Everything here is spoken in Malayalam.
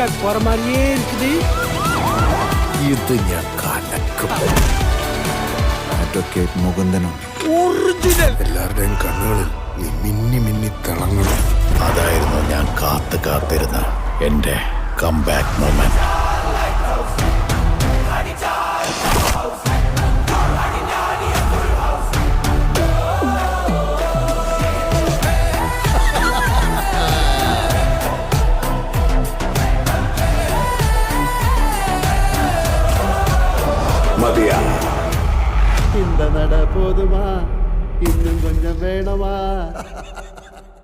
பீகாக் போற மாதிரியே இருக்குது. இது ഞാൻ കലക്കും. Advocate മുകുന്ദനും original. എല്ലാവരുടെയും കണ്ണുകളിൽ നീ മിന്നി മിന്നി തിളങ്ങണം. അതായിരുന്നു ഞാൻ കാത്തിരുന്ന എന്റെ കംബാക്ക് മൊമെന്റ്. മതിയാ. இந்த நட போதுமா, இன்னும் கொஞ்சம் வேணுமா?